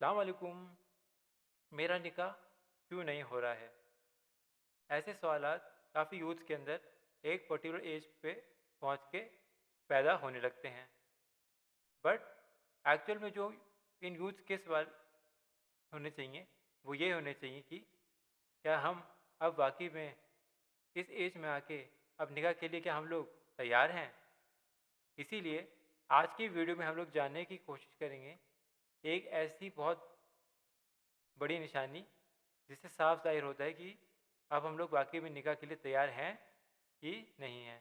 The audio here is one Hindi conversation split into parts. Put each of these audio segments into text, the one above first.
अस्सलाम वालेकुम। मेरा निकाह क्यों नहीं हो रहा है? ऐसे सवालात काफ़ी यूथ के अंदर एक पर्टिकुलर एज पे पहुंच के पैदा होने लगते हैं। बट एक्चुअल में जो इन यूथ के सवाल होने चाहिए वो ये होने चाहिए कि क्या हम अब वाकई में इस एज में आके अब निकाह के लिए क्या हम लोग तैयार हैं? इसीलिए आज की वीडियो में हम लोग जानने की कोशिश करेंगे एक ऐसी बहुत बड़ी निशानी जिससे साफ जाहिर होता है कि अब हम लोग वाकई में निकाह के लिए तैयार हैं कि नहीं हैं।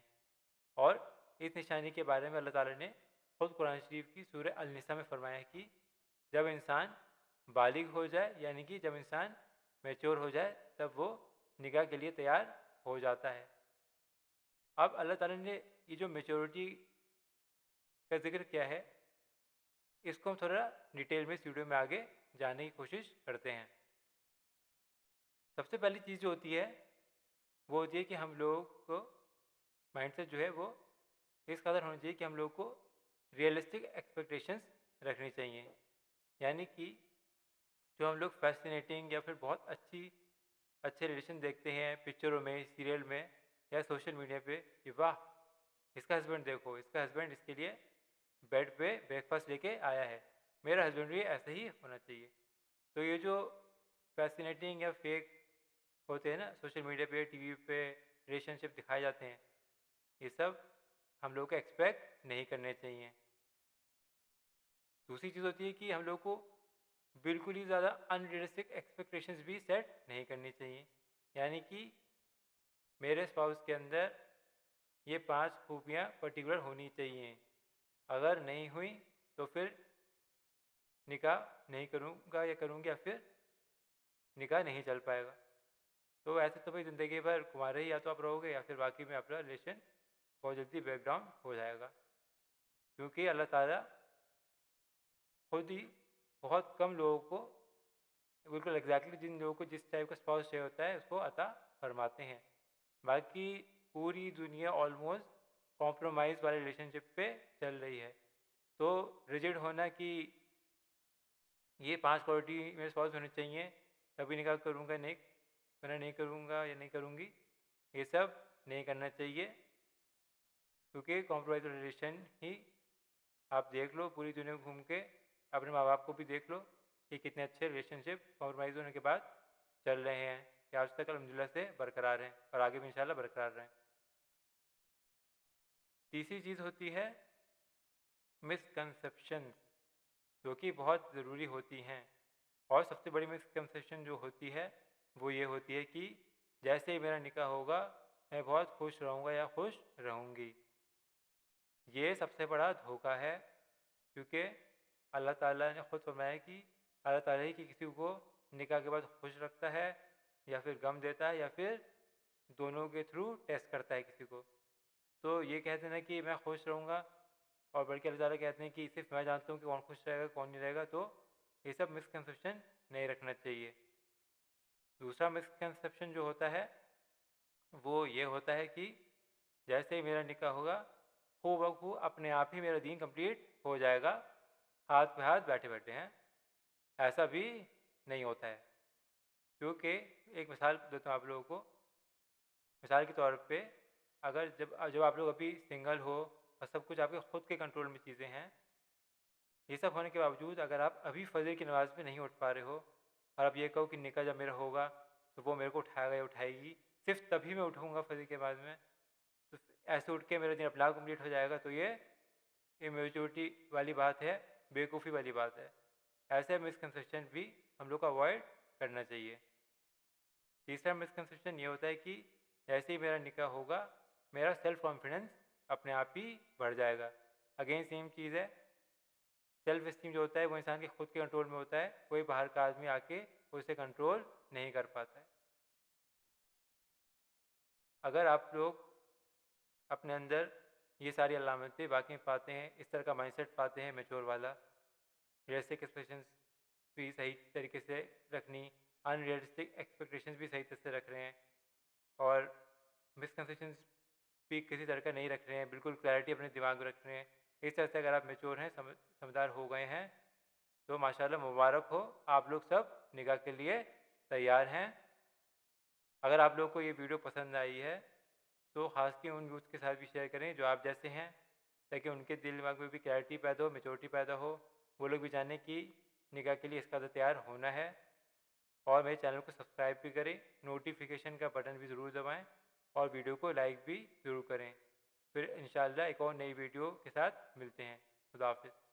और इस निशानी के बारे में अल्लाह ताला ने खुद कुरान शरीफ की सूरह अल-निसा में फरमाया है कि जब इंसान बालिग हो जाए यानी कि जब इंसान मैच्योर हो जाए तब वो निकाह के लिए तैयार हो जाता है। अब अल्लाह ताला ने ये जो मेच्योरिटी का जिक्र किया है इसको हम थोड़ा डिटेल में इस वीडियो में आगे जानने की कोशिश करते हैं। सबसे पहली चीज़ जो होती है वो होती है कि हम लोग को माइंडसेट जो है वो इस कदर होना चाहिए कि हम लोग को रियलिस्टिक एक्सपेक्टेशंस रखनी चाहिए। यानी कि जो हम लोग फैसिनेटिंग या फिर बहुत अच्छे रिलेशन देखते हैं पिक्चरों में, सीरियल में या सोशल मीडिया पे कि वाह इसका हस्बैंड देखो, इसका हस्बैंड इसके लिए बेड पे ब्रेकफास्ट लेके आया है, मेरा हस्बैंड भी ऐसे ही होना चाहिए। तो ये जो फैसिनेटिंग या फेक होते हैं ना सोशल मीडिया पे, टीवी पे रिलेशनशिप दिखाए जाते हैं, ये सब हम लोग को एक्सपेक्ट नहीं करने चाहिए। दूसरी चीज़ होती है कि हम लोग को बिल्कुल ही ज़्यादा अनरियलिस्टिक एक्सपेक्टेशंस भी सेट नहीं करनी चाहिए। यानी कि मेरे स्पाउस के अंदर ये 5 खूबियाँ पर्टिकुलर होनी चाहिए, अगर नहीं हुई तो फिर निकाह नहीं करूँगा या करूँगी या फिर निकाह नहीं चल पाएगा। तो ऐसे तो भाई ज़िंदगी भर कुंवारे ही या तो आप रहोगे या फिर बाकी में आपका रिलेशन बहुत जल्दी ब्रेकडाउन हो जाएगा। क्योंकि अल्लाह ताला खुद ही बहुत कम लोगों को बिल्कुल एग्जैक्टली जिन लोगों को जिस टाइप का स्पाउस चाहिए होता है उसको अता फरमाते हैं। बाकी पूरी दुनिया ऑलमोस्ट कॉम्प्रोमाइज़ वाले रिलेशनशिप पे चल रही है। तो रिजिड होना कि ये 5 क्वालिटी मेरे स्पाउस होने चाहिए तभी निकाह करूँगा, नहीं वरना नहीं करूँगा या नहीं करूँगी, ये सब नहीं करना चाहिए। क्योंकि कॉम्प्रोमाइज़ रिलेशन ही आप देख लो पूरी दुनिया में घूम के, अपने माँ बाप को भी देख लो कि कितने अच्छे रिलेशनशिप कॉम्प्रोमाइज़ होने के बाद चल रहे हैं कि आज तक अल्हम्दुलिल्लाह से बरकरार हैं और आगे भी इंशाल्लाह बरकरार रहें। तीसरी चीज़ होती है मिसकंसेप्शंस, जो कि बहुत ज़रूरी होती हैं। और सबसे बड़ी मिसकंसेप्शन जो होती है वो ये होती है कि जैसे ही मेरा निकाह होगा मैं बहुत खुश रहूँगा या खुश रहूँगी। ये सबसे बड़ा धोखा है। क्योंकि अल्लाह ताला ने खुद फरमाया कि अल्लाह ताला ही कि किसी को निकाह के बाद खुश रखता है या फिर गम देता है या फिर दोनों के थ्रू टेस्ट करता है किसी को। तो ये कहते हैं ना कि मैं खुश रहूँगा और बल्कि अल्लाह ताला कहते हैं कि सिर्फ मैं जानता हूँ कि कौन खुश रहेगा कौन नहीं रहेगा। तो ये सब मिसकंसेप्शन नहीं रखना चाहिए। दूसरा मिसकंसेप्शन जो होता है वो ये होता है कि जैसे ही मेरा निकाह होगा हू बहू अपने आप ही मेरा दीन कंप्लीट हो जाएगा, हाथ पे हाथ बैठे बैठे हैं। ऐसा भी नहीं होता है। क्योंकि एक मिसाल देता हूँ आप लोगों को। मिसाल के तौर पे अगर जब जब आप लोग अभी सिंगल हो और सब कुछ आपके खुद के कंट्रोल में चीज़ें हैं, ये सब होने के बावजूद अगर आप अभी फजर की नमाज़ में नहीं उठ पा रहे हो और आप ये कहो कि निकाह जब मेरा होगा तो वो मेरे को उठाएगा या उठाएगी, सिर्फ तभी मैं उठूँगा फजर के बाद में, तो ऐसे उठ के मेरा दिन अपना कंप्लीट हो जाएगा, तो ये इमेच्योरिटी वाली बात है, बेवकूफ़ी वाली बात है। ऐसे मिसकंसेप्शन भी हम लोग को अवॉइड करना चाहिए। तीसरा मिसकंसेप्शन ये होता है कि जैसे ही मेरा निकाह होगा मेरा सेल्फ कॉन्फिडेंस अपने आप ही बढ़ जाएगा। अगेन सेम चीज़ है, सेल्फ इस्टीम जो होता है वो इंसान के खुद के कंट्रोल में होता है, कोई बाहर का आदमी आके उसे कंट्रोल नहीं कर पाता है। अगर आप लोग अपने अंदर ये सारी अलामतें वाकई पाते हैं, इस तरह का माइंडसेट पाते हैं मैच्योर वाला, रियलिस्टिक एक्सपेक्टेशंस भी सही तरीके से रखनी, अनरियलिस्टिक एक्सपेक्टेशंस भी सही तरह से रख रहे हैं और मिसकंसेप्शंस भी किसी तरह का नहीं रख रहे हैं, बिल्कुल क्लैरिटी अपने दिमाग में रख रहे हैं, इस तरह से अगर आप मैच्योर हैं, समझदार हो गए हैं, तो माशाल्लाह मुबारक हो, आप लोग सब निकाह के लिए तैयार हैं। अगर आप लोगों को ये वीडियो पसंद आई है तो ख़ास के उन यूथ के साथ भी शेयर करें जो आप जैसे हैं, ताकि उनके दिल दिमाग में भी क्लैरिटी पैदा हो, मेचोरिटी पैदा हो, वो लोग भी जाने कि निकाह के लिए इसका तैयार होना है। और मेरे चैनल को सब्सक्राइब भी करें, नोटिफिकेशन का बटन भी ज़रूर दबाएं और वीडियो को लाइक भी ज़रूर करें। फिर इंशाल्लाह एक और नई वीडियो के साथ मिलते हैं। खुदा हाफिज़।